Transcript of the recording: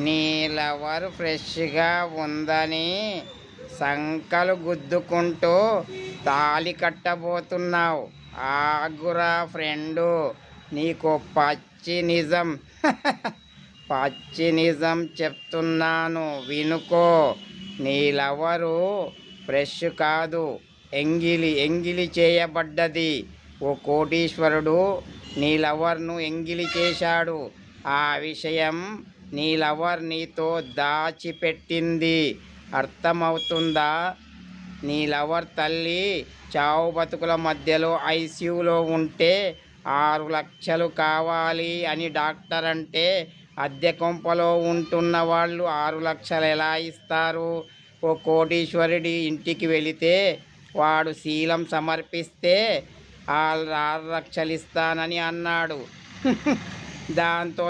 నీ లవర్ ఫ్రెష్గా ఉందని సంకలు గుద్దుకుంటూ తాళి కట్టబోతున్నావు. ఆగురా ఫ్రెండు, నీకు పచ్చి నిజం పచ్చి నిజం చెప్తున్నాను వినుకో. నీ లవరు ఫ్రెష్ కాదు, ఎంగిలి చేయబడ్డది. ఓ కోటీశ్వరుడు నీ లవర్ను ఎంగిలి చేశాడు. ఆ విషయం నీ లవర్ నీతో దాచిపెట్టింది. అర్థమవుతుందా? నీ లవర్ తల్లి చావు బతుకుల మధ్యలో ఐసీయూలో ఉంటే 6 లక్షలు కావాలి అని డాక్టర్ అంటే అద్దె కొంపలో ఉంటున్న వాళ్ళు 6 లక్షలు ఎలా ఇస్తారు? ఓ కోటీశ్వరుడి ఇంటికి వెళితే వాడు శీలం సమర్పిస్తే 6 లక్షలు ఇస్తానని అన్నాడు. దాంతో